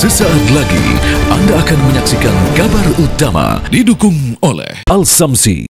Sesaat lagi Anda akan menyaksikan kabar utama didukung oleh Al Samsi.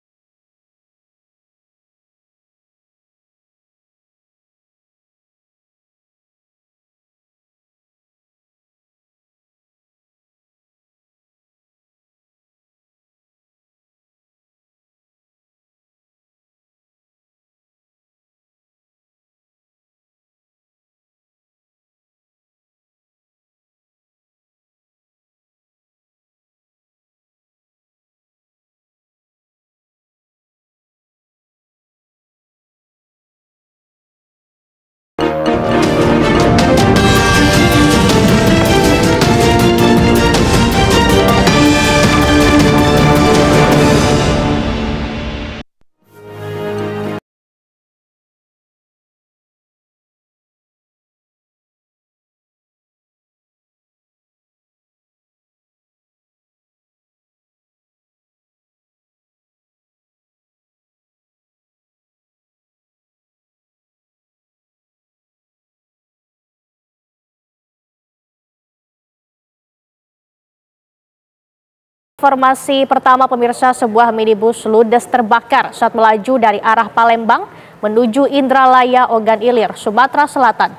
Informasi pertama pemirsa, sebuah minibus ludes terbakar saat melaju dari arah Palembang menuju Indralaya Ogan Ilir, Sumatera Selatan.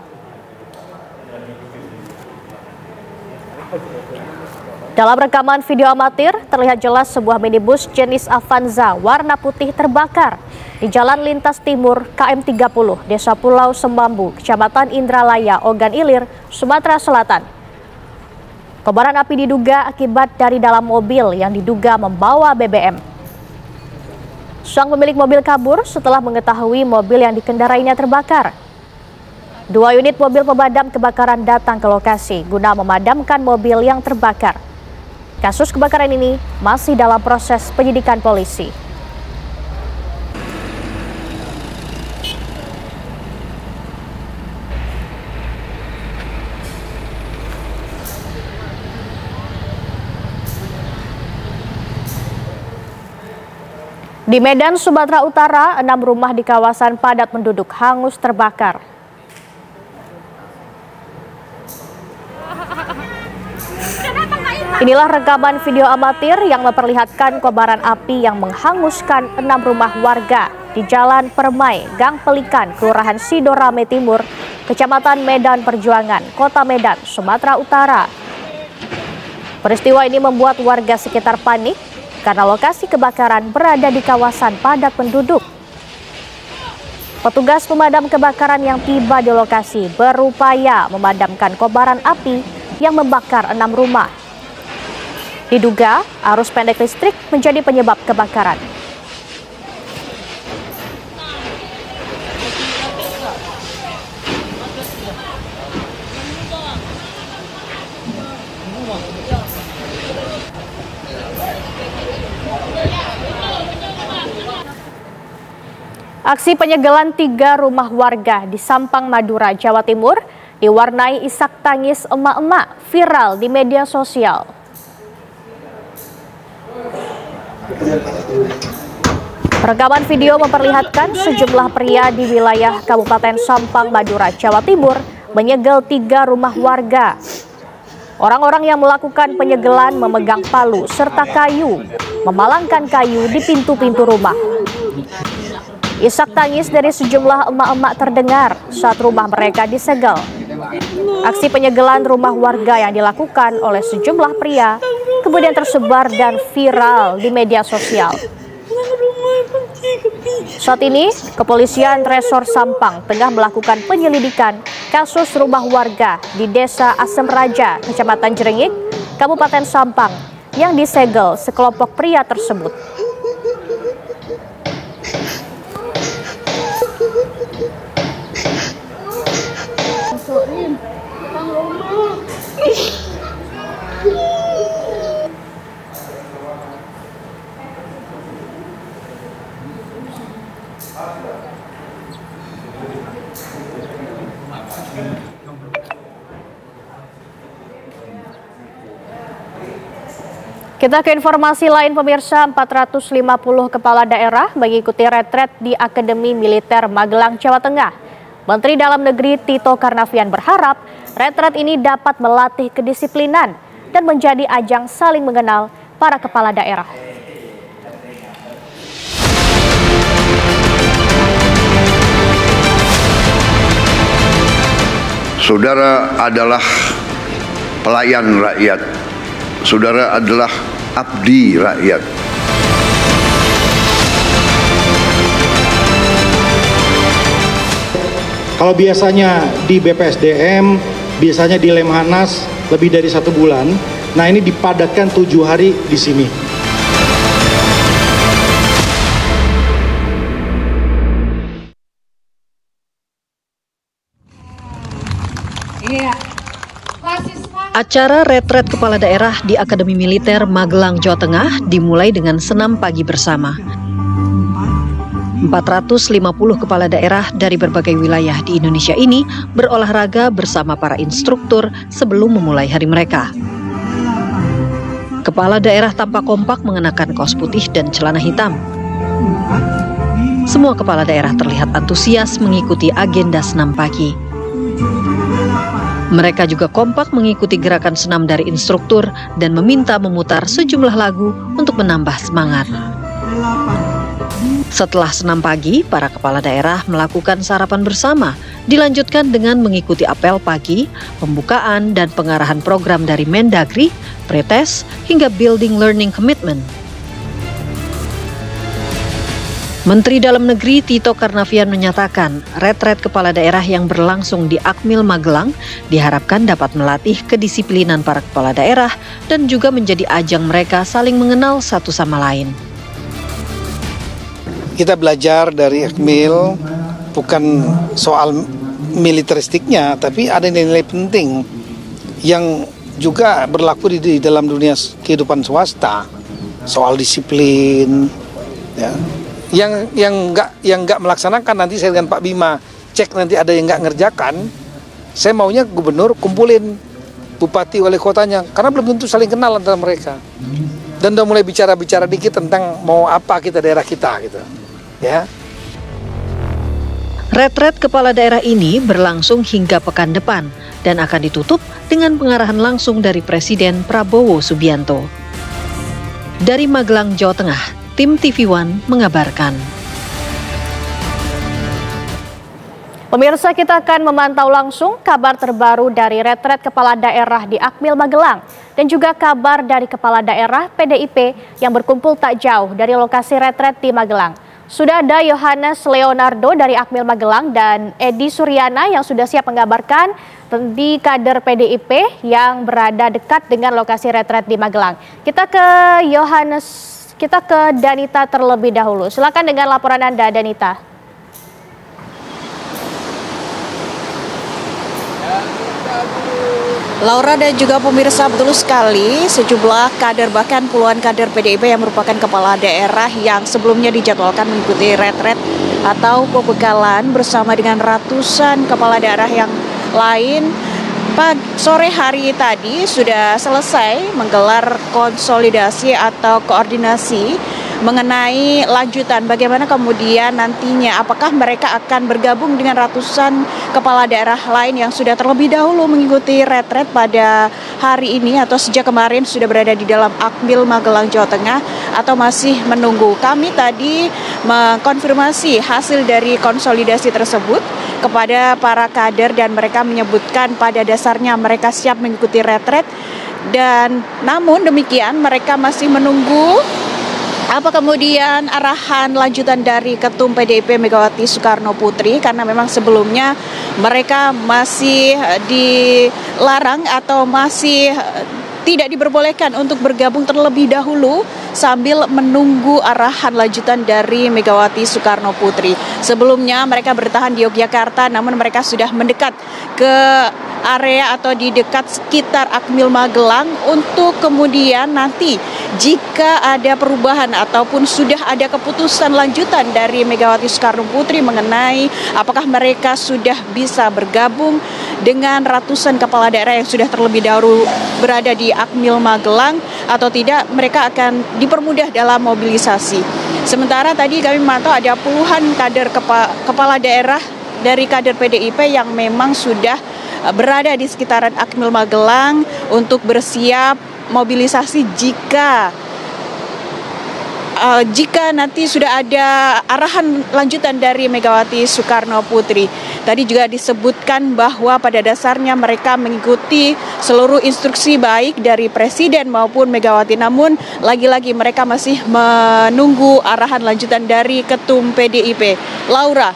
Dalam rekaman video amatir, terlihat jelas sebuah minibus jenis Avanza warna putih terbakar di Jalan Lintas Timur KM 30, Desa Pulau Sembambu, Kecamatan Indralaya, Ogan Ilir, Sumatera Selatan. Kobaran api diduga akibat dari dalam mobil yang diduga membawa BBM. Sang pemilik mobil kabur setelah mengetahui mobil yang dikendarainya terbakar. 2 unit mobil pemadam kebakaran datang ke lokasi guna memadamkan mobil yang terbakar. Kasus kebakaran ini masih dalam proses penyidikan polisi. Di Medan, Sumatera Utara, 6 rumah di kawasan padat penduduk hangus terbakar. Inilah rekaman video amatir yang memperlihatkan kobaran api yang menghanguskan 6 rumah warga di Jalan Permai, Gang Pelikan, Kelurahan Sidorame Timur, Kecamatan Medan Perjuangan, Kota Medan, Sumatera Utara. Peristiwa ini membuat warga sekitar panik karena lokasi kebakaran berada di kawasan padat penduduk. Petugas pemadam kebakaran yang tiba di lokasi berupaya memadamkan kobaran api yang membakar 6 rumah. Diduga arus pendek listrik menjadi penyebab kebakaran. Aksi penyegelan 3 rumah warga di Sampang, Madura, Jawa Timur diwarnai isak tangis emak-emak viral di media sosial. Rekaman video memperlihatkan sejumlah pria di wilayah Kabupaten Sampang, Madura, Jawa Timur menyegel 3 rumah warga. Orang-orang yang melakukan penyegelan memegang palu serta kayu, memalangkan kayu di pintu-pintu rumah. Isak tangis dari sejumlah emak-emak terdengar saat rumah mereka disegel. Aksi penyegelan rumah warga yang dilakukan oleh sejumlah pria kemudian tersebar dan viral di media sosial. Saat ini, kepolisian Resor Sampang tengah melakukan penyelidikan kasus rumah warga di Desa Asem Raja, Kecamatan Jrengik, Kabupaten Sampang yang disegel sekelompok pria tersebut. Kita ke informasi lain pemirsa, 450 kepala daerah mengikuti retret di Akademi Militer Magelang, Jawa Tengah. Menteri Dalam Negeri Tito Karnavian berharap retret ini dapat melatih kedisiplinan dan menjadi ajang saling mengenal para kepala daerah. Saudara adalah pelayan rakyat. Saudara adalah abdi rakyat. Kalau biasanya di BPSDM, biasanya di Lemhanas lebih dari 1 bulan. Nah, ini dipadatkan 7 hari di sini. Acara retret kepala daerah di Akademi Militer Magelang, Jawa Tengah dimulai dengan senam pagi bersama. 450 kepala daerah dari berbagai wilayah di Indonesia ini berolahraga bersama para instruktur sebelum memulai hari mereka. Kepala daerah tampak kompak mengenakan kaos putih dan celana hitam. Semua kepala daerah terlihat antusias mengikuti agenda senam pagi. Mereka juga kompak mengikuti gerakan senam dari instruktur dan meminta memutar sejumlah lagu untuk menambah semangat. Setelah senam pagi, para kepala daerah melakukan sarapan bersama, dilanjutkan dengan mengikuti apel pagi, pembukaan dan pengarahan program dari Mendagri, Pretest, hingga Building Learning Commitment. Menteri Dalam Negeri Tito Karnavian menyatakan, retret kepala daerah yang berlangsung di Akmil Magelang diharapkan dapat melatih kedisiplinan para kepala daerah dan juga menjadi ajang mereka saling mengenal satu sama lain. Kita belajar dari Akmil bukan soal militeristiknya, tapi ada nilai penting yang juga berlaku di dalam dunia kehidupan swasta, soal disiplin, ya. Yang nggak melaksanakan, nanti saya dengan Pak Bima cek nanti ada yang nggak ngerjakan, saya maunya gubernur kumpulin bupati wali kotanya, karena belum tentu saling kenal antara mereka, dan udah mulai bicara dikit tentang mau apa kita daerah kita gitu, ya. Retret kepala daerah ini berlangsung hingga pekan depan dan akan ditutup dengan pengarahan langsung dari Presiden Prabowo Subianto. Dari Magelang, Jawa Tengah, tim TV One mengabarkan. Pemirsa, kita akan memantau langsung kabar terbaru dari retret kepala daerah di Akmil Magelang dan juga kabar dari kepala daerah PDIP yang berkumpul tak jauh dari lokasi retret di Magelang. Sudah ada Yohanes Leonardo dari Akmil Magelang dan Edi Suryana yang sudah siap mengabarkan di kader PDIP yang berada dekat dengan lokasi retret di Magelang. Kita ke Danita terlebih dahulu. Silakan dengan laporan Anda, Danita. Laura dan juga pemirsa, betul sekali, sejumlah kader bahkan puluhan kader PDIP yang merupakan kepala daerah yang sebelumnya dijadwalkan mengikuti retret atau pembekalan bersama dengan ratusan kepala daerah yang lain sore hari tadi sudah selesai menggelar konsolidasi atau koordinasi mengenai lanjutan bagaimana kemudian nantinya apakah mereka akan bergabung dengan ratusan kepala daerah lain yang sudah terlebih dahulu mengikuti retret pada hari ini atau sejak kemarin sudah berada di dalam Akmil Magelang, Jawa Tengah, atau masih menunggu. Kami tadi mengkonfirmasi hasil dari konsolidasi tersebut kepada para kader dan mereka menyebutkan pada dasarnya mereka siap mengikuti retret, dan namun demikian mereka masih menunggu apa kemudian arahan lanjutan dari Ketum PDIP Megawati Soekarno Putri, karena memang sebelumnya mereka masih dilarang atau masih tidak diperbolehkan untuk bergabung terlebih dahulu sambil menunggu arahan lanjutan dari Megawati Soekarno Putri. Sebelumnya mereka bertahan di Yogyakarta, namun mereka sudah mendekat ke area atau di dekat sekitar Akmil Magelang untuk kemudian nanti jika ada perubahan ataupun sudah ada keputusan lanjutan dari Megawati Soekarno Putri mengenai apakah mereka sudah bisa bergabung dengan ratusan kepala daerah yang sudah terlebih dahulu berada di Akmil Magelang atau tidak, mereka akan dipermudah dalam mobilisasi. Sementara tadi kami memantau ada puluhan kader kepala daerah dari kader PDIP yang memang sudah berada di sekitaran Akmil Magelang untuk bersiap mobilisasi jika nanti sudah ada arahan lanjutan dari Megawati Soekarno Putri. Tadi juga disebutkan bahwa pada dasarnya mereka mengikuti seluruh instruksi baik dari Presiden maupun Megawati. Namun lagi-lagi mereka masih menunggu arahan lanjutan dari Ketum PDIP. Laura.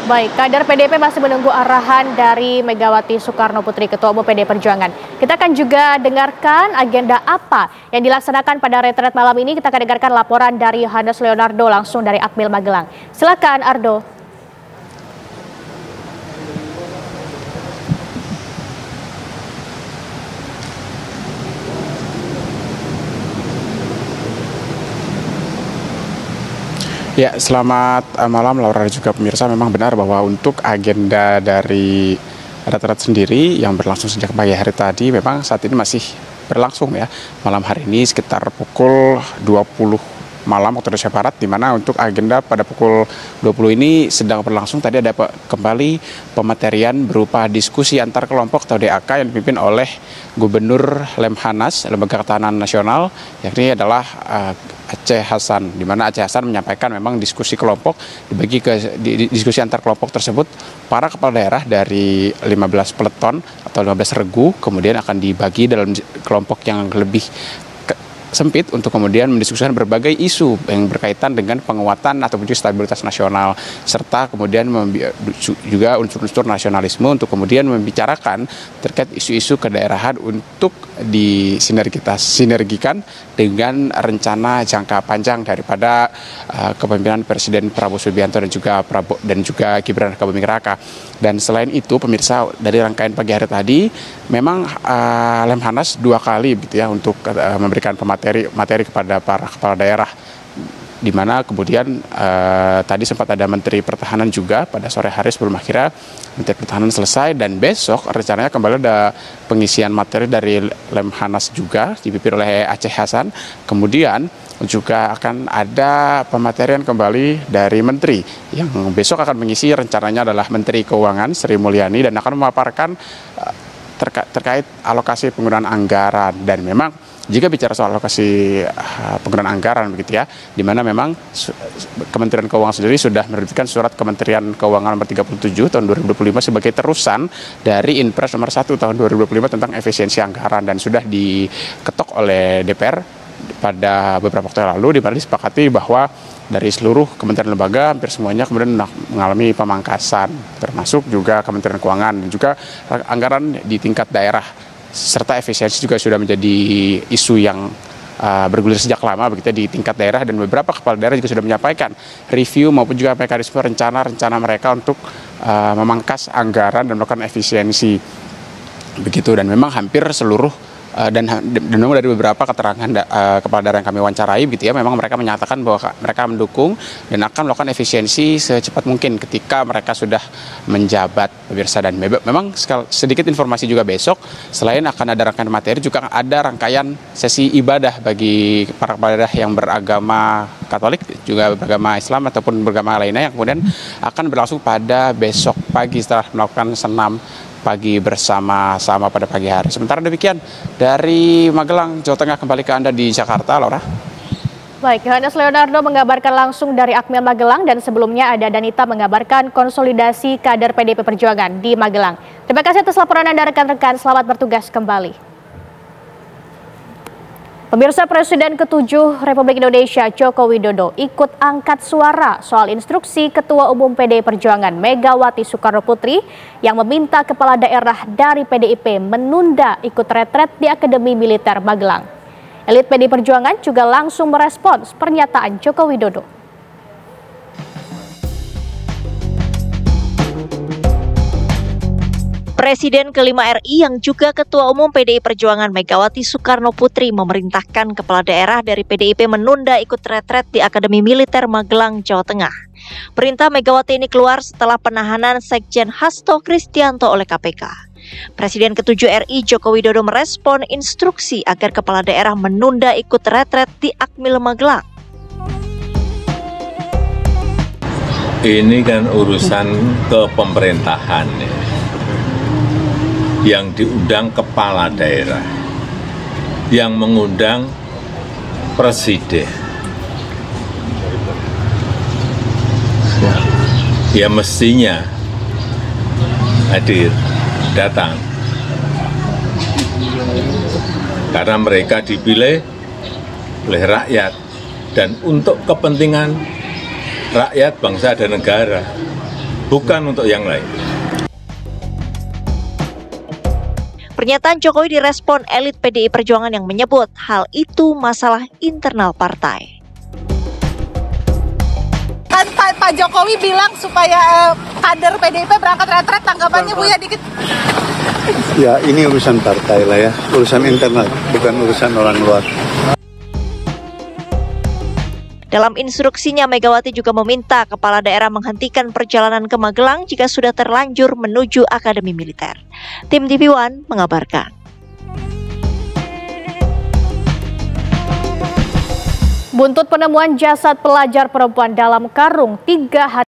Baik, kader PDIP masih menunggu arahan dari Megawati Soekarno Putri, Ketua Umum PDI Perjuangan. Kita akan juga dengarkan agenda apa yang dilaksanakan pada retret malam ini. Kita akan dengarkan laporan dari Yohanes Leonardo langsung dari Akmil Magelang. Silakan, Ardo. Ya, selamat malam Laura dan juga pemirsa. Memang benar bahwa untuk agenda dari retret sendiri yang berlangsung sejak pagi hari tadi memang saat ini masih berlangsung ya. Malam hari ini sekitar pukul 20 malam waktu Indonesia Barat, di mana untuk agenda pada pukul 20 ini sedang berlangsung. Tadi ada kembali pematerian berupa diskusi antar kelompok atau DAK yang dipimpin oleh Gubernur Lemhanas, Lembaga Ketahanan Nasional, yakni adalah Aceh Hasan, di mana Aceh Hasan menyampaikan memang diskusi kelompok dibagi ke diskusi antar kelompok tersebut, para kepala daerah dari 15 peleton atau 15 regu kemudian akan dibagi dalam kelompok yang lebih sempit untuk kemudian mendiskusikan berbagai isu yang berkaitan dengan penguatan ataupun stabilitas nasional, serta kemudian juga unsur-unsur nasionalisme untuk kemudian membicarakan terkait isu-isu kedaerahan untuk disinergikan dengan rencana jangka panjang daripada kepemimpinan Presiden Prabowo Subianto dan juga Gibran Rakabuming Raka. Dan selain itu, pemirsa, dari rangkaian pagi hari tadi memang Lemhanas 2 kali gitu ya untuk memberikan materi kepada para kepala daerah, di mana kemudian tadi sempat ada Menteri Pertahanan juga pada sore hari sebelum akhirnya Menteri Pertahanan selesai, dan besok rencananya kembali ada pengisian materi dari Lemhanas juga dipimpin oleh Aceh Hasan. Kemudian juga akan ada pematerian kembali dari Menteri yang besok akan mengisi, rencananya adalah Menteri Keuangan Sri Mulyani, dan akan memaparkan terkait alokasi penggunaan anggaran. Dan memang jika bicara soal alokasi penggunaan anggaran begitu ya, di mana memang Kementerian Keuangan sendiri sudah menerbitkan surat Kementerian Keuangan nomor 37 tahun 2025 sebagai terusan dari Inpres nomor 1 tahun 2025 tentang efisiensi anggaran, dan sudah diketok oleh DPR pada beberapa waktu lalu, di mana disepakati bahwa dari seluruh kementerian lembaga hampir semuanya kemudian mengalami pemangkasan, termasuk juga Kementerian Keuangan, dan juga anggaran di tingkat daerah serta efisiensi juga sudah menjadi isu yang bergulir sejak lama begitu di tingkat daerah, dan beberapa kepala daerah juga sudah menyampaikan review maupun juga mekanisme rencana mereka untuk memangkas anggaran dan melakukan efisiensi begitu. Dan memang hampir seluruh dan memang dari beberapa keterangan kepala daerah yang kami wawancarai gitu ya, memang mereka menyatakan bahwa mereka mendukung dan akan melakukan efisiensi secepat mungkin ketika mereka sudah menjabat, pemirsa. Dan memang sedikit informasi juga, besok selain akan ada rangkaian materi juga ada rangkaian sesi ibadah bagi para kepala daerah yang beragama Katolik, juga beragama Islam ataupun beragama lainnya, yang kemudian akan berlangsung pada besok pagi setelah melakukan senam pagi bersama-sama pada pagi hari. Sementara demikian dari Magelang, Jawa Tengah, kembali ke Anda di Jakarta, Laura. Baik, Yohanes Leonardo mengabarkan langsung dari Akmil Magelang, dan sebelumnya ada Danita mengabarkan konsolidasi kader PDIP Perjuangan di Magelang. Terima kasih atas laporan Anda rekan-rekan, selamat bertugas kembali. Pemirsa, Presiden ke-7 Republik Indonesia Joko Widodo ikut angkat suara soal instruksi Ketua Umum PDI Perjuangan Megawati Soekarno Putri yang meminta kepala daerah dari PDIP menunda ikut retret di Akademi Militer Magelang. Elit PDI Perjuangan juga langsung merespons pernyataan Joko Widodo. Presiden ke-5 RI yang juga Ketua Umum PDI Perjuangan Megawati Soekarno Putri memerintahkan kepala daerah dari PDIP menunda ikut retret di Akademi Militer Magelang, Jawa Tengah. Perintah Megawati ini keluar setelah penahanan Sekjen Hasto Kristianto oleh KPK. Presiden ke-7 RI Joko Widodo merespon instruksi agar kepala daerah menunda ikut retret di Akmil Magelang. Ini kan urusan kepemerintahan ya. Yang diundang kepala daerah, yang mengundang presiden. Ya mestinya hadir, datang. Karena mereka dipilih oleh rakyat dan untuk kepentingan rakyat, bangsa, dan negara, bukan untuk yang lain. Pernyataan Jokowi direspon elit PDI Perjuangan yang menyebut hal itu masalah internal partai. Kan Pak Jokowi bilang supaya kader PDIP berangkat retret, tanggapannya Bu ya dikit. Ya ini urusan partai lah ya, urusan internal, bukan urusan orang luar. Dalam instruksinya, Megawati juga meminta kepala daerah menghentikan perjalanan ke Magelang jika sudah terlanjur menuju Akademi Militer. Tim TV One mengabarkan. Buntut penemuan jasad pelajar perempuan dalam karung 3 hari.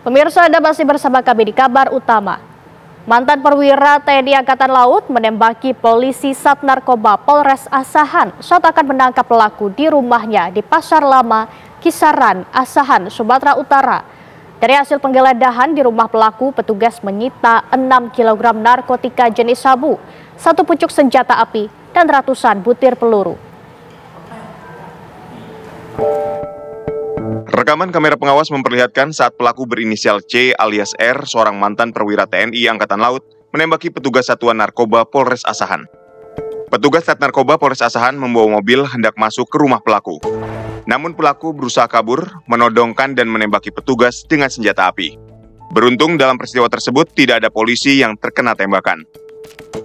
Pemirsa, Anda masih bersama kami di Kabar Utama. Mantan perwira TNI Angkatan Laut menembaki polisi Sat Narkoba Polres Asahan saat akan menangkap pelaku di rumahnya di Pasar Lama, Kisaran, Asahan, Sumatera Utara. Dari hasil penggeledahan di rumah pelaku, petugas menyita 6 kg narkotika jenis sabu, 1 pucuk senjata api, dan ratusan butir peluru. Rekaman kamera pengawas memperlihatkan saat pelaku berinisial C alias R, seorang mantan perwira TNI Angkatan Laut, menembaki petugas Satuan Narkoba Polres Asahan. Petugas Sat Narkoba Polres Asahan membawa mobil hendak masuk ke rumah pelaku. Namun pelaku berusaha kabur, menodongkan dan menembaki petugas dengan senjata api. Beruntung dalam peristiwa tersebut tidak ada polisi yang terkena tembakan.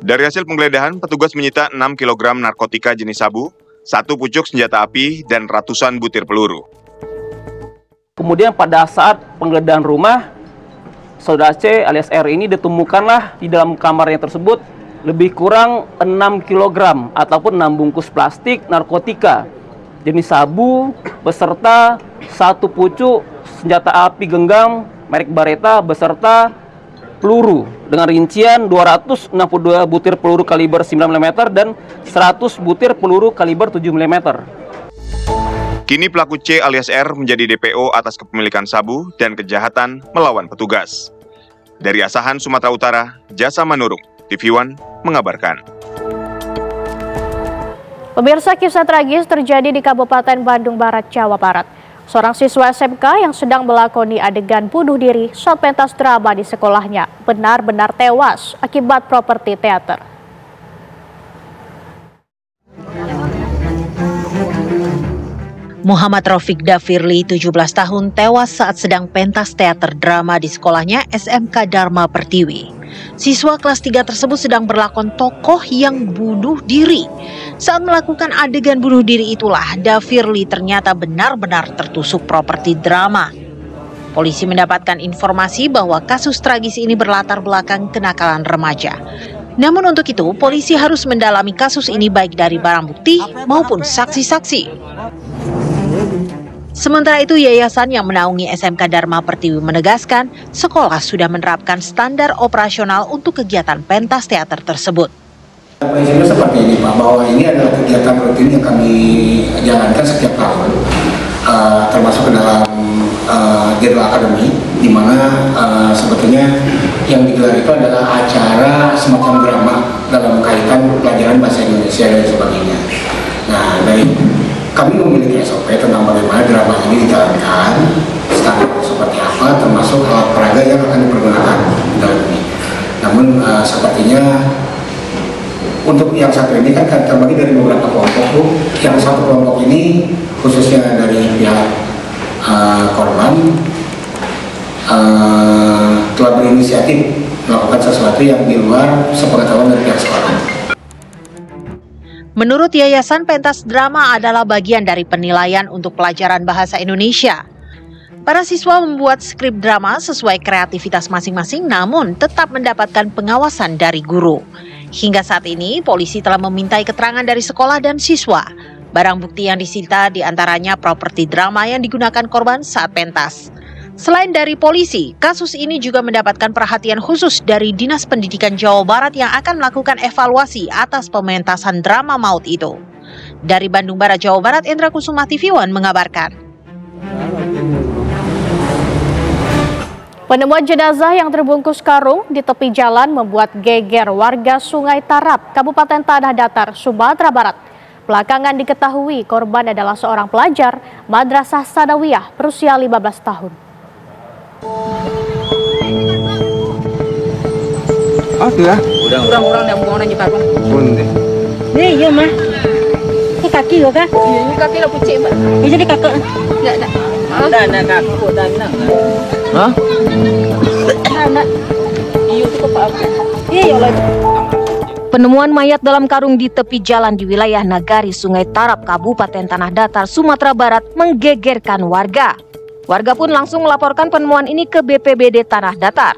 Dari hasil penggeledahan, petugas menyita 6 kg narkotika jenis sabu, 1 pucuk senjata api, dan ratusan butir peluru. Kemudian pada saat penggeledahan rumah, saudara C alias R ini ditemukanlah di dalam kamarnya tersebut lebih kurang 6 kg ataupun 6 bungkus plastik narkotika jenis sabu beserta 1 pucuk senjata api genggam merek Baretta beserta peluru dengan rincian 262 butir peluru kaliber 9 mm dan 100 butir peluru kaliber 7 mm. Kini pelaku C alias R menjadi DPO atas kepemilikan sabu dan kejahatan melawan petugas. Dari Asahan, Sumatera Utara, Jasa Manurung, TV One mengabarkan. Pemirsa, kisah tragis terjadi di Kabupaten Bandung Barat, Jawa Barat. Seorang siswa SMK yang sedang melakoni adegan bunuh diri saat pentas drama di sekolahnya benar-benar tewas akibat properti teater. Muhammad Rafiq Dafirli, 17 tahun, tewas saat sedang pentas teater drama di sekolahnya SMK Dharma Pertiwi. Siswa kelas 3 tersebut sedang berlakon tokoh yang bunuh diri. Saat melakukan adegan bunuh diri itulah, Dafirli ternyata benar-benar tertusuk properti drama. Polisi mendapatkan informasi bahwa kasus tragis ini berlatar belakang kenakalan remaja. Namun untuk itu, polisi harus mendalami kasus ini baik dari barang bukti maupun saksi-saksi. Sementara itu, yayasan yang menaungi SMK Dharma Pertiwi menegaskan sekolah sudah menerapkan standar operasional untuk kegiatan pentas teater tersebut. Prinsipnya seperti ini Pak, bahwa ini adalah kegiatan rutin yang kami jalankan setiap tahun, termasuk ke dalam General Academy, di mana sebetulnya yang digelar itu adalah acara semacam drama dalam kaitan pelajaran bahasa Indonesia dan sebagainya. Nah, dari kami memiliki SOP tentang bagaimana drama ini dijalankan, standar seperti apa, termasuk alat peraga yang akan dipergunakan dalam ini. Namun sepertinya untuk yang satu ini kan terbagi dari beberapa kelompok, Bu. Yang satu kelompok ini khususnya dari pihak korban telah berinisiatif melakukan sesuatu yang di luar sepengetahuan dari pihak sekolah. Menurut Yayasan, pentas drama adalah bagian dari penilaian untuk pelajaran bahasa Indonesia. Para siswa membuat skrip drama sesuai kreativitas masing-masing, namun tetap mendapatkan pengawasan dari guru. Hingga saat ini, polisi telah memintai keterangan dari sekolah dan siswa. Barang bukti yang disita diantaranya properti drama yang digunakan korban saat pentas. Selain dari polisi, kasus ini juga mendapatkan perhatian khusus dari Dinas Pendidikan Jawa Barat yang akan melakukan evaluasi atas pementasan drama maut itu. Dari Bandung Barat, Jawa Barat, Endra Kusuma TV One mengabarkan. Penemuan jenazah yang terbungkus karung di tepi jalan membuat geger warga Sungai Tarap, Kabupaten Tanah Datar, Sumatera Barat. Belakangan diketahui korban adalah seorang pelajar Madrasah Sanawiyah berusia 15 tahun. Ya. Kurang dah buang nanya karung. Bunde. Ni iya mah. Ni kaki lo kah? Iya, kaki lo pucik mbak. Ini jadi kakak. Enggak. Ada kakak dan nak. Hah? Anak. Iyo tu apa? Iya lah. Penemuan mayat dalam karung di tepi jalan di wilayah Nagari, Sungai Tarap, Kabupaten Tanah Datar, Sumatera Barat menggegerkan warga. Warga pun langsung melaporkan penemuan ini ke BPBD Tanah Datar.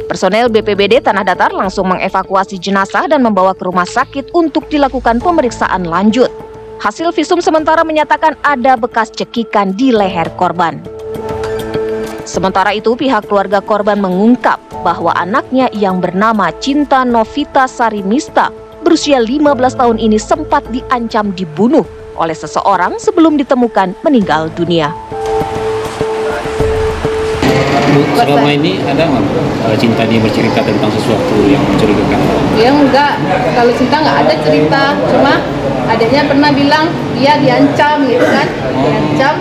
Personel BPBD Tanah Datar langsung mengevakuasi jenazah dan membawa ke rumah sakit untuk dilakukan pemeriksaan lanjut. Hasil visum sementara menyatakan ada bekas cekikan di leher korban. Sementara itu, pihak keluarga korban mengungkap bahwa anaknya yang bernama Cinta Novita Sarimista berusia 15 tahun ini sempat diancam dibunuh oleh seseorang sebelum ditemukan meninggal dunia. Selama ini ada nggak Cinta ini bercerita tentang sesuatu yang mencurigakan? Ya enggak, kalau Cinta nggak ada cerita, cuma adanya pernah bilang dia diancam gitu kan, diancam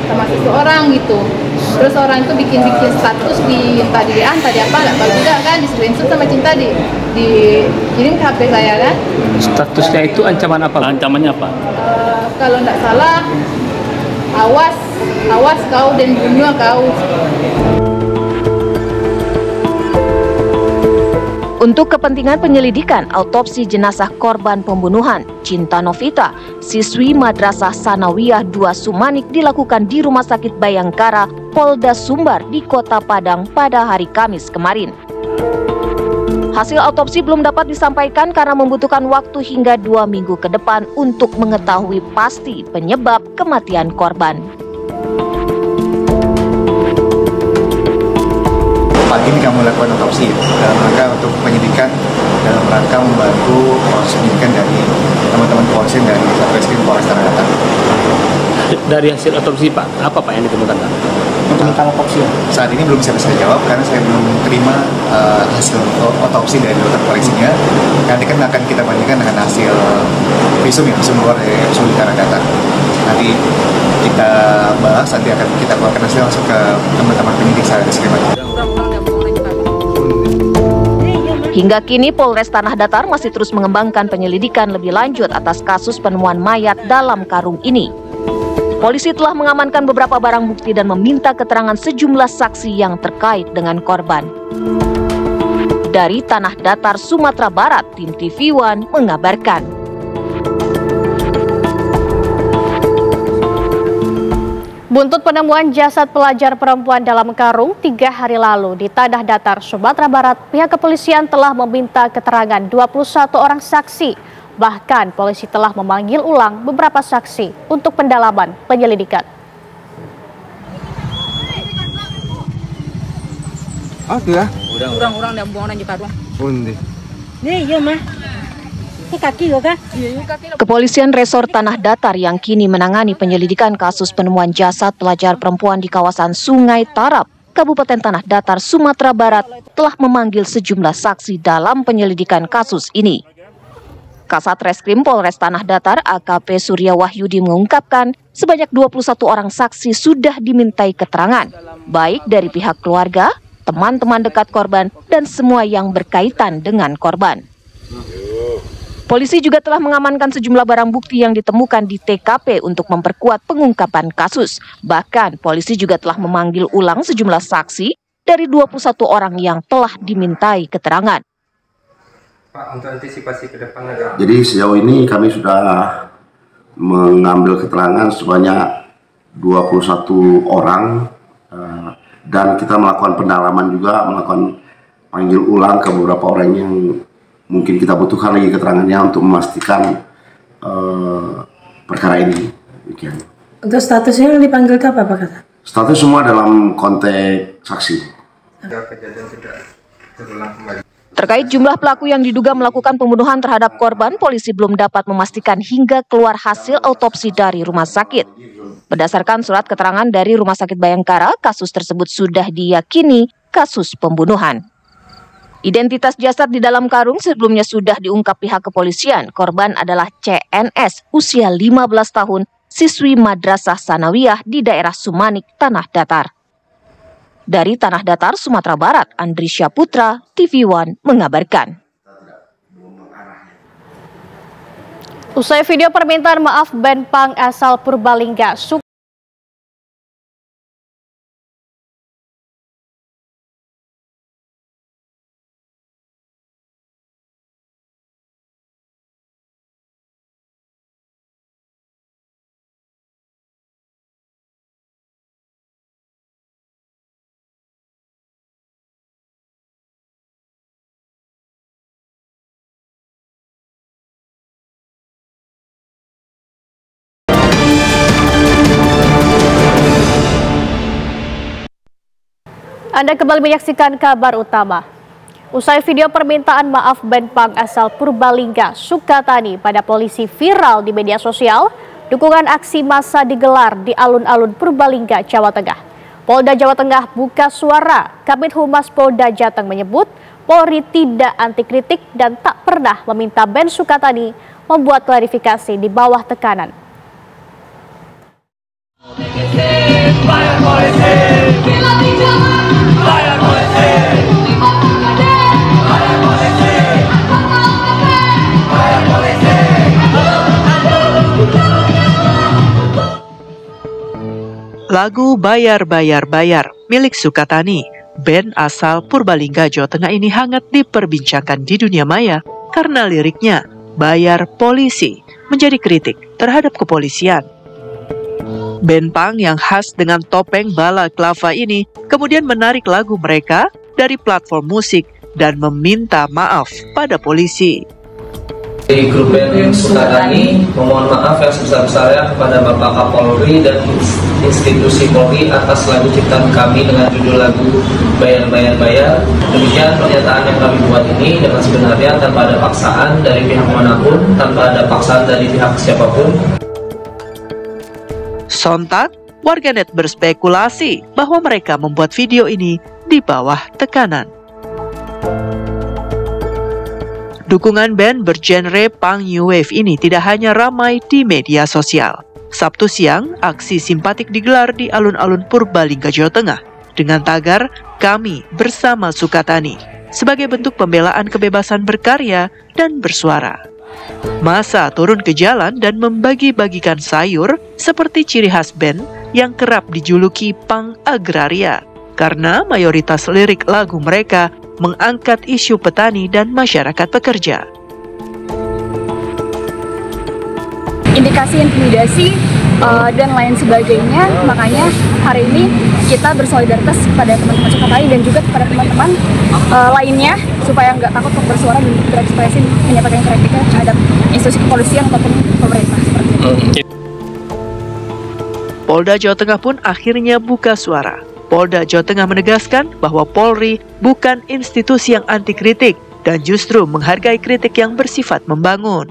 sama seseorang gitu. Terus orang itu bikin status di entah di WA, entah di apa, nggak tahu juga kan, di screenshot sama Cinta dikirim ke HP saya kan. Statusnya itu ancaman apa? Ancamannya apa? Kalau nggak salah, awas kau dan bunuh kau. Untuk kepentingan penyelidikan autopsi jenazah korban pembunuhan Cinta Novita, siswi Madrasah Sanawiyah 2 Sumanik dilakukan di Rumah Sakit Bayangkara, Polda Sumbar di Kota Padang pada hari Kamis kemarin. Hasil autopsi belum dapat disampaikan karena membutuhkan waktu hingga 2 minggu ke depan untuk mengetahui pasti penyebab kematian korban. Pagi ini kami lakukan otopsi dalam rangka untuk penyidikan, dalam rangka membantu proses penyidikan dari teman-teman kepolisian dari Satreskrim Polres Tanah Datar. Dari hasil otopsi Pak, apa Pak yang ditemukan Pak? Untuk otopsi saat ini belum bisa saya jawab karena saya belum terima hasil otopsi dari dokter forensiknya. Nanti kan akan kita bandingkan dengan hasil visum luar dari visum di Tanah Datar. Nanti kita bahas, nanti akan kita keluarkan hasil langsung ke teman-teman penyidik Satreskrim. Hingga kini Polres Tanah Datar masih terus mengembangkan penyelidikan lebih lanjut atas kasus penemuan mayat dalam karung ini. Polisi telah mengamankan beberapa barang bukti dan meminta keterangan sejumlah saksi yang terkait dengan korban. Dari Tanah Datar, Sumatera Barat, tim TV One mengabarkan. Buntut penemuan jasad pelajar perempuan dalam karung 3 hari lalu di Tanah Datar, Sumatera Barat, pihak kepolisian telah meminta keterangan 21 orang saksi. Bahkan polisi telah memanggil ulang beberapa saksi untuk pendalaman penyelidikan. Ya. Kurang dah buang nanya karung. Bunde. Ni iya mah. Ni kaki lo kah? Kepolisian Resor Tanah Datar yang kini menangani penyelidikan kasus penemuan jasad pelajar perempuan di kawasan Sungai Tarap, Kabupaten Tanah Datar, Sumatera Barat, telah memanggil sejumlah saksi dalam penyelidikan kasus ini. Kasat Reskrim Polres Tanah Datar AKP Surya Wahyudi mengungkapkan sebanyak 21 orang saksi sudah dimintai keterangan, baik dari pihak keluarga, teman-teman dekat korban, dan semua yang berkaitan dengan korban. Polisi juga telah mengamankan sejumlah barang bukti yang ditemukan di TKP untuk memperkuat pengungkapan kasus. Bahkan polisi juga telah memanggil ulang sejumlah saksi dari 21 orang yang telah dimintai keterangan. Pak, untuk antisipasi ke depan Jadi sejauh ini kami sudah mengambil keterangan sebanyak 21 orang dan kita melakukan pendalaman juga, melakukan panggil ulang ke beberapa orang yang mungkin kita butuhkan lagi keterangannya untuk memastikan perkara ini. Demikian. Untuk statusnya yang dipanggil ke apa Pak Kata? Status semua dalam konteks saksi. Kejadian tidak terulang kembali. Terkait jumlah pelaku yang diduga melakukan pembunuhan terhadap korban, polisi belum dapat memastikan hingga keluar hasil autopsi dari rumah sakit. Berdasarkan surat keterangan dari Rumah Sakit Bayangkara, kasus tersebut sudah diyakini kasus pembunuhan. Identitas jasad di dalam karung sebelumnya sudah diungkap pihak kepolisian. Korban adalah CNS, usia 15 tahun, siswi Madrasah Sanawiyah di daerah Sumanik, Tanah Datar. Dari Tanah Datar, Sumatera Barat, Andri Syaputra, TV One mengabarkan. Usai video permintaan maaf band punk asal Purbalingga, Anda kembali menyaksikan kabar utama. Usai video permintaan maaf band punk asal Purbalingga, Sukatani pada polisi viral di media sosial, dukungan aksi massa digelar di alun-alun Purbalingga, Jawa Tengah. Polda Jawa Tengah buka suara. Kabid Humas Polda Jateng menyebut Polri tidak anti kritik dan tak pernah meminta band Sukatani membuat klarifikasi di bawah tekanan. Lagu Bayar Bayar Bayar milik Sukatani, band asal Purbalingga, Jawa Tengah ini hangat diperbincangkan di dunia maya karena liriknya bayar polisi menjadi kritik terhadap kepolisian. Band punk yang khas dengan topeng balaklava ini kemudian menarik lagu mereka dari platform musik dan meminta maaf pada polisi. Dari grup band Sukatani memohon maaf yang sebesar-besarnya kepada Bapak Kapolri dan institusi Polri atas lagu ciptaan kami dengan judul lagu Bayar Bayar Bayar. Demikian pernyataan yang kami buat ini dengan sebenarnya tanpa ada paksaan dari pihak manapun, tanpa ada paksaan dari pihak siapapun. Sontak, warganet berspekulasi bahwa mereka membuat video ini di bawah tekanan. Dukungan band bergenre punk new wave ini tidak hanya ramai di media sosial. Sabtu siang, aksi simpatik digelar di alun-alun Purbalingga, Jawa Tengah dengan tagar "Kami Bersama Sukatani" sebagai bentuk pembelaan kebebasan berkarya dan bersuara. Massa turun ke jalan dan membagi-bagikan sayur seperti ciri khas band yang kerap dijuluki punk agraria karena mayoritas lirik lagu mereka mengangkat isu petani dan masyarakat pekerja. Indikasi intimidasi dan lain sebagainya, makanya hari ini kita bersolidaritas kepada teman-teman Sukatani dan juga kepada teman-teman lainnya supaya nggak takut untuk bersuara dan berekspresi menyampaikan kritiknya terhadap institusi kepolisian ataupun pemerintah seperti itu. Polda Jawa Tengah pun akhirnya buka suara. Polda Jawa Tengah menegaskan bahwa Polri bukan institusi yang anti kritik dan justru menghargai kritik yang bersifat membangun.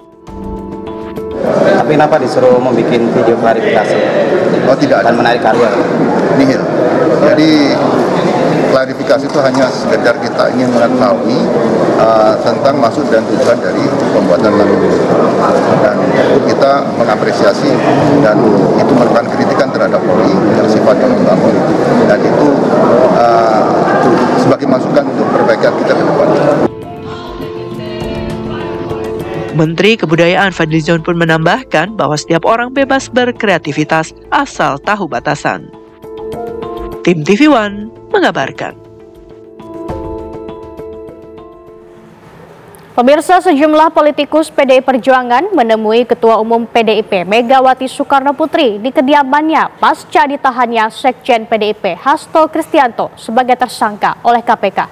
Tapi kenapa disuruh membuat video klarifikasi? Oh, tidak dan menarik karya? Nihil. Jadi klarifikasi itu hanya sekedar kita ingin mengetahui tentang maksud dan tujuan dari pembuatan lagu. Dan kita mengapresiasi dan itu merupakan kritikan terhadap Polri yang sifatnya membangun. Dan itu sebagai masukan untuk perbaikan kita ke depan. Menteri Kebudayaan Fadlizon pun menambahkan bahwa setiap orang bebas berkreativitas asal tahu batasan. Tim TV One mengabarkan. Pemirsa, sejumlah politikus PDI Perjuangan menemui Ketua Umum PDIP Megawati Soekarno Putri di kediamannya pasca ditahannya Sekjen PDIP Hasto Kristianto sebagai tersangka oleh KPK.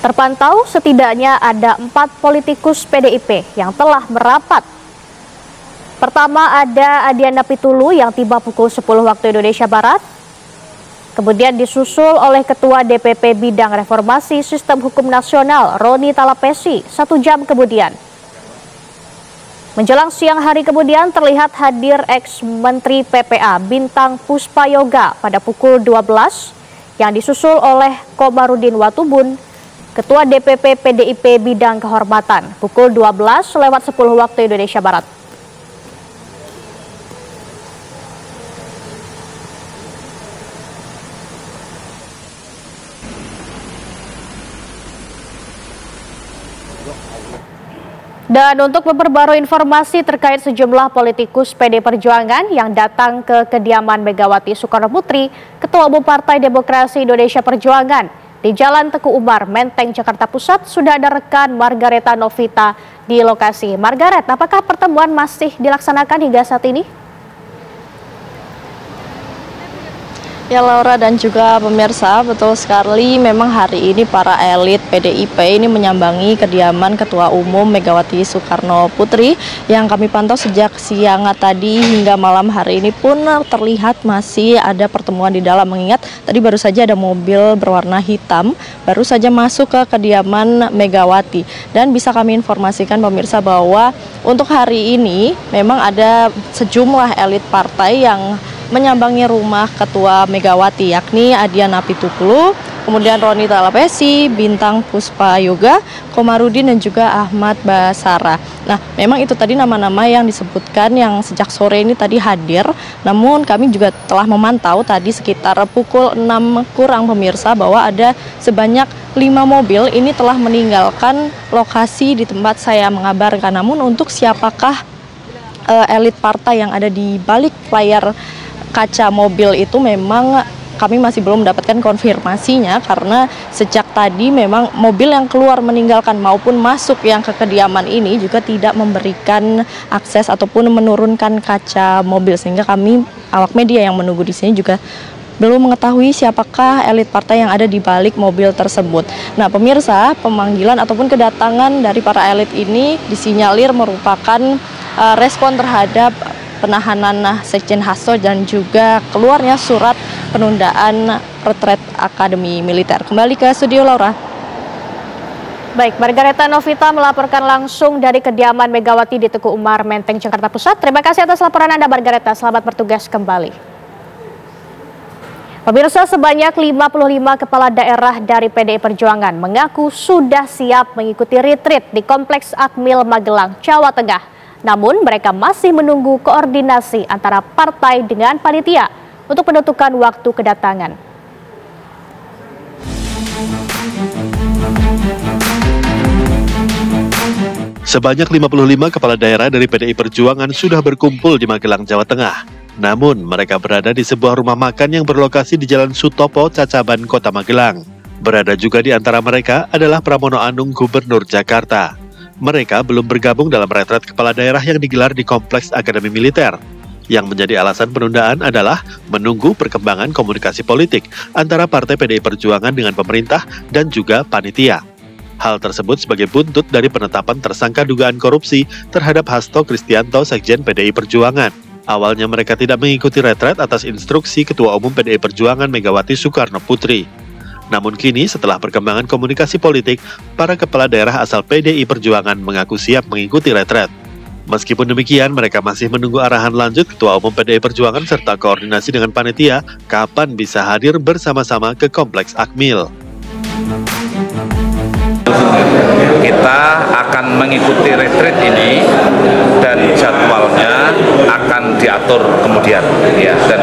Terpantau setidaknya ada 4 politikus PDIP yang telah merapat. Pertama ada Adiana Pitulu yang tiba pukul 10 waktu Indonesia Barat. Kemudian disusul oleh Ketua DPP Bidang Reformasi Sistem Hukum Nasional Roni Talapesi 1 jam kemudian. Menjelang siang hari kemudian terlihat hadir ex-Menteri PPA Bintang Puspayoga pada pukul 12 yang disusul oleh Komarudin Watubun, Ketua DPP PDIP Bidang Kehormatan pukul 12 lewat 10 waktu Indonesia Barat. Dan untuk memperbarui informasi terkait sejumlah politikus PD Perjuangan yang datang ke kediaman Megawati Soekarno Putri, Ketua Umum Partai Demokrasi Indonesia Perjuangan, di Jalan Teguh Umar, Menteng, Jakarta Pusat, sudah ada rekan Margareta Novita di lokasi. Margaret, apakah pertemuan masih dilaksanakan hingga saat ini? Ya Laura dan juga pemirsa, betul sekali memang hari ini para elit PDIP ini menyambangi kediaman Ketua Umum Megawati Soekarno Putri yang kami pantau sejak siang tadi hingga malam hari ini pun terlihat masih ada pertemuan di dalam, mengingat tadi baru saja ada mobil berwarna hitam baru saja masuk ke kediaman Megawati. Dan bisa kami informasikan pemirsa bahwa untuk hari ini memang ada sejumlah elit partai yang menyambangi rumah Ketua Megawati, yakni Adiana Pitulu, kemudian Roni Talapesi, Bintang Puspayoga, Komarudin dan juga Ahmad Basara. Nah, memang itu tadi nama-nama yang disebutkan yang sejak sore ini tadi hadir. Namun kami juga telah memantau tadi sekitar pukul 6 kurang pemirsa bahwa ada sebanyak 5 mobil ini telah meninggalkan lokasi di tempat saya mengabarkan. Namun untuk siapakah elit partai yang ada di balik layar kaca mobil itu memang kami masih belum mendapatkan konfirmasinya, karena sejak tadi memang mobil yang keluar meninggalkan maupun masuk yang ke kediaman ini juga tidak memberikan akses ataupun menurunkan kaca mobil, sehingga kami awak media yang menunggu di sini juga belum mengetahui siapakah elit partai yang ada di balik mobil tersebut. Nah pemirsa, pemanggilan ataupun kedatangan dari para elit ini disinyalir merupakan respon terhadap penahanan Sekjen Hasto dan juga keluarnya surat penundaan retret Akademi Militer. Kembali ke studio Laura. Baik, Margareta Novita melaporkan langsung dari kediaman Megawati di Teguh Umar, Menteng, Jakarta Pusat. Terima kasih atas laporan Anda, Margareta. Selamat bertugas kembali. Pemirsa, sebanyak 55 kepala daerah dari PDI Perjuangan mengaku sudah siap mengikuti retreat di Kompleks Akmil Magelang, Jawa Tengah. Namun mereka masih menunggu koordinasi antara partai dengan panitia untuk menentukan waktu kedatangan. Sebanyak 55 kepala daerah dari PDI Perjuangan sudah berkumpul di Magelang, Jawa Tengah. Namun mereka berada di sebuah rumah makan yang berlokasi di Jalan Sutopo, Cacaban, Kota Magelang. Berada juga di antara mereka adalah Pramono Anung, Gubernur Jakarta. Mereka belum bergabung dalam retret kepala daerah yang digelar di Kompleks Akademi Militer. Yang menjadi alasan penundaan adalah menunggu perkembangan komunikasi politik antara Partai PDI Perjuangan dengan pemerintah dan juga panitia. Hal tersebut sebagai buntut dari penetapan tersangka dugaan korupsi terhadap Hasto Kristianto, Sekjen PDI Perjuangan. Awalnya mereka tidak mengikuti retret atas instruksi Ketua Umum PDI Perjuangan Megawati Soekarno Putri. Namun kini setelah perkembangan komunikasi politik, para kepala daerah asal PDI Perjuangan mengaku siap mengikuti retret. Meskipun demikian, mereka masih menunggu arahan lanjut Ketua Umum PDI Perjuangan serta koordinasi dengan panitia kapan bisa hadir bersama-sama ke Kompleks Akmil. Kita akan mengikuti retreat ini dan jadwalnya akan diatur kemudian, ya. Dan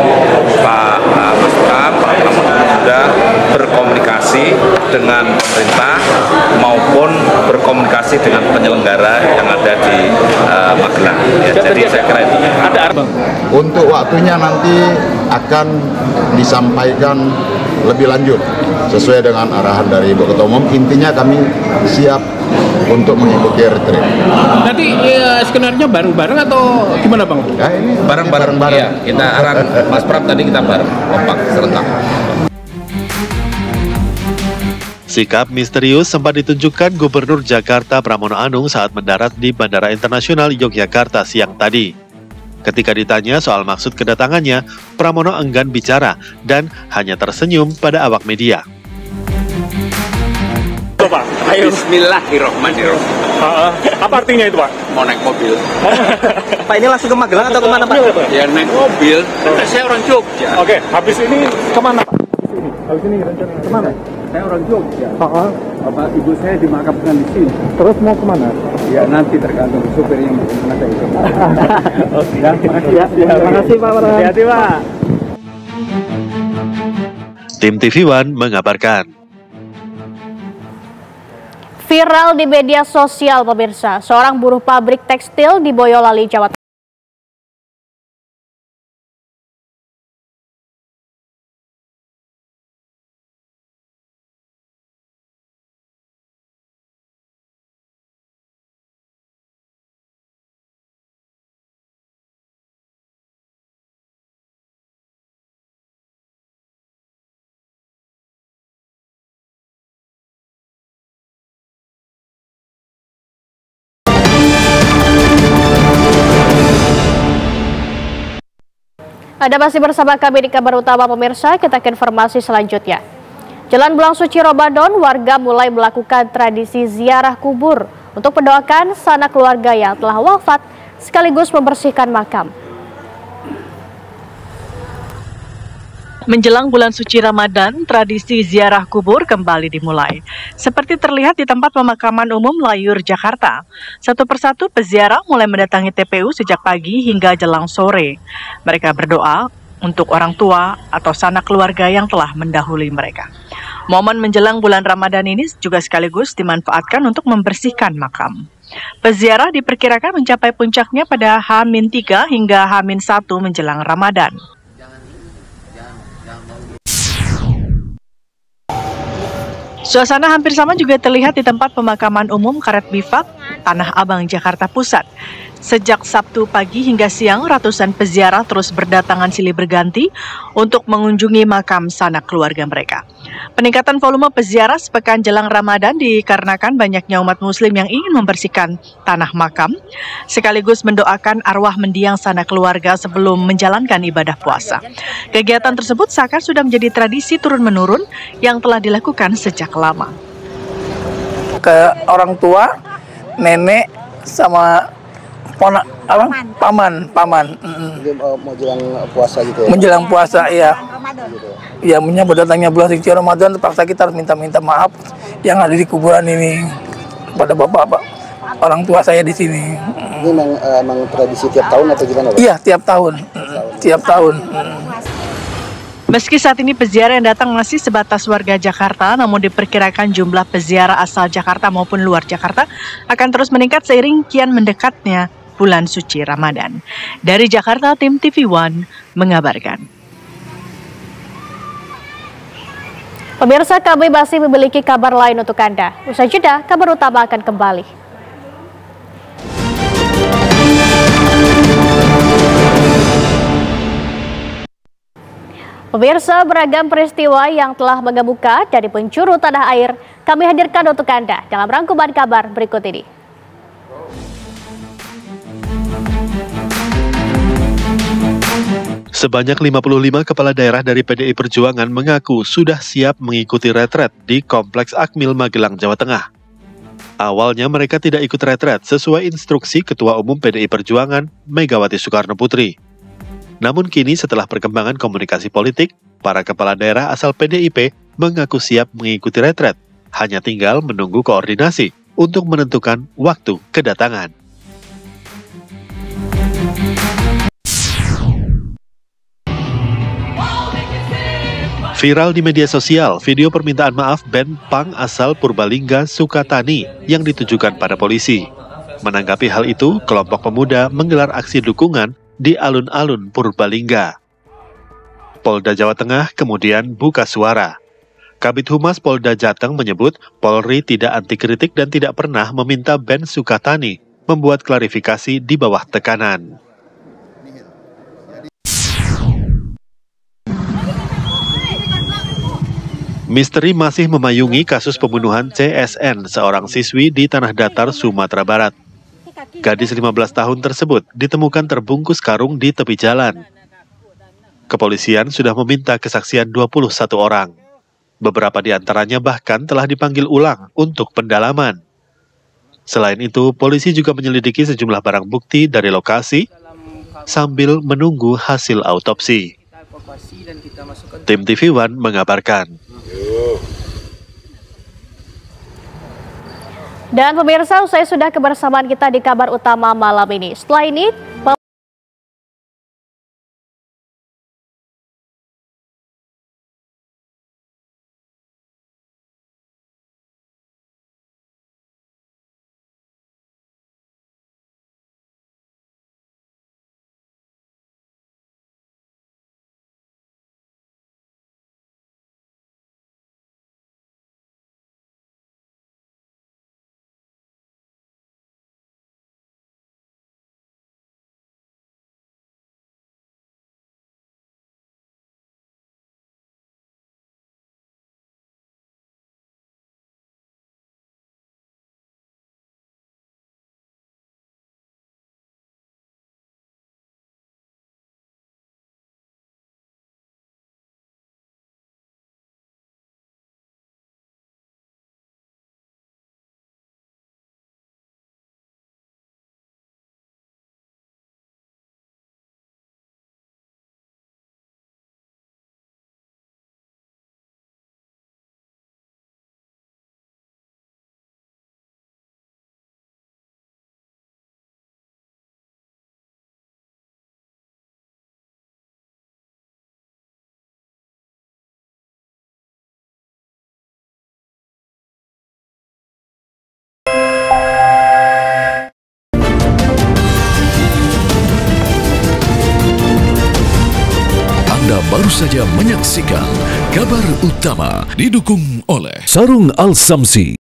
Pak Mas Pram, Pak Pramono sudah berkomunikasi dengan pemerintah maupun berkomunikasi dengan penyelenggara yang ada di Magelang. Ya, jadi saya kira itu. Untuk waktunya nanti akan disampaikan lebih lanjut sesuai dengan arahan dari Ibu Ketua Umum. Intinya kami siap untuk mengikuti retreat. Nanti skenario bareng-bareng atau gimana Bang? Ya, ini bareng-bareng. Ya, kita arahan Mas Pram tadi kita bareng, kompak, serentak. Sikap misterius sempat ditunjukkan Gubernur Jakarta Pramono Anung saat mendarat di Bandara Internasional Yogyakarta siang tadi. Ketika ditanya soal maksud kedatangannya, Pramono enggan bicara dan hanya tersenyum pada awak media. Pak, ayo. Bismillahirrahmanirrahim. Apa artinya itu Pak? Mau naik mobil. Pak, ini langsung ke Magelang atau kemana Pak? Ya naik mobil, saya orang Jogja. Oke, habis ini kemana Pak? Habis ini rencana kemana? Saya orang Jogja. Bapak ibu saya dimakamkan di sini. Terus mau kemana? Ya nanti tergantung supir yang mana saya ikut. Oke. Ya, makasih ya. Terima kasih Pak. Hati-hati Pak. Tim TV One mengabarkan. Viral di media sosial pemirsa, seorang buruh pabrik tekstil di Boyolali, Jawa Tengah Anda masih bersama kami di kabar utama pemirsa, kita ke informasi selanjutnya. Jalan Bulan Suci Ramadan, warga mulai melakukan tradisi ziarah kubur untuk mendoakan sanak keluarga yang telah wafat sekaligus membersihkan makam. Menjelang bulan suci Ramadan, tradisi ziarah kubur kembali dimulai. Seperti terlihat di tempat pemakaman umum Layur, Jakarta. Satu persatu peziarah mulai mendatangi TPU sejak pagi hingga jelang sore. Mereka berdoa untuk orang tua atau sanak keluarga yang telah mendahului mereka. Momen menjelang bulan Ramadan ini juga sekaligus dimanfaatkan untuk membersihkan makam. Peziarah diperkirakan mencapai puncaknya pada H-3 hingga H-1 menjelang Ramadan. Suasana hampir sama juga terlihat di tempat pemakaman umum Karet Bifak, Tanah Abang, Jakarta Pusat. Sejak Sabtu pagi hingga siang, ratusan peziarah terus berdatangan silih berganti untuk mengunjungi makam sanak keluarga mereka. Peningkatan volume peziarah sepekan jelang Ramadan dikarenakan banyaknya umat muslim yang ingin membersihkan tanah makam, sekaligus mendoakan arwah mendiang sanak keluarga sebelum menjalankan ibadah puasa. Kegiatan tersebut seakan sudah menjadi tradisi turun-menurun yang telah dilakukan sejak lama. Ke orang tua, nenek, sama paman. Mau jelang puasa gitu ya? Menjelang puasa, iya. Ya, menyambut datangnya bulan suci Ramadan, terpaksa kita harus minta maaf yang ada di kuburan ini kepada bapak orang tua saya di sini. Ini memang tradisi tiap tahun atau gimana, Pak? Iya, tiap tahun. Tiap tahun. Meski saat ini peziarah yang datang masih sebatas warga Jakarta, namun diperkirakan jumlah peziarah asal Jakarta maupun luar Jakarta akan terus meningkat seiring kian mendekatnya bulan suci Ramadan. Dari Jakarta, tim TV One mengabarkan. Pemirsa, kami masih memiliki kabar lain untuk Anda. Usai jeda, kabar utama akan kembali. Pemirsa, beragam peristiwa yang telah mengemuka dari penjuru tanah air kami hadirkan untuk Anda dalam rangkuman kabar berikut ini. Sebanyak 55 kepala daerah dari PDI Perjuangan mengaku sudah siap mengikuti retret di Kompleks Akmil Magelang, Jawa Tengah. Awalnya mereka tidak ikut retret sesuai instruksi Ketua Umum PDI Perjuangan Megawati Soekarno Putri. Namun kini setelah perkembangan komunikasi politik, para kepala daerah asal PDIP mengaku siap mengikuti retret, hanya tinggal menunggu koordinasi untuk menentukan waktu kedatangan. Viral di media sosial, video permintaan maaf band punk asal Purbalingga, Sukatani yang ditujukan pada polisi. Menanggapi hal itu, kelompok pemuda menggelar aksi dukungan di alun-alun Purbalingga. Polda Jawa Tengah kemudian buka suara. Kabid Humas Polda Jateng menyebut Polri tidak anti kritik dan tidak pernah meminta band Sukatani membuat klarifikasi di bawah tekanan. Misteri masih memayungi kasus pembunuhan CSN, seorang siswi di Tanah Datar, Sumatera Barat. Gadis 15 tahun tersebut ditemukan terbungkus karung di tepi jalan. Kepolisian sudah meminta kesaksian 21 orang. Beberapa di antaranya bahkan telah dipanggil ulang untuk pendalaman. Selain itu, polisi juga menyelidiki sejumlah barang bukti dari lokasi sambil menunggu hasil autopsi. Tim TV One mengabarkan. Dan pemirsa, usai sudah kebersamaan kita di kabar utama malam ini. Setelah ini, baru saja menyaksikan kabar utama didukung oleh Sarung Al Samsi.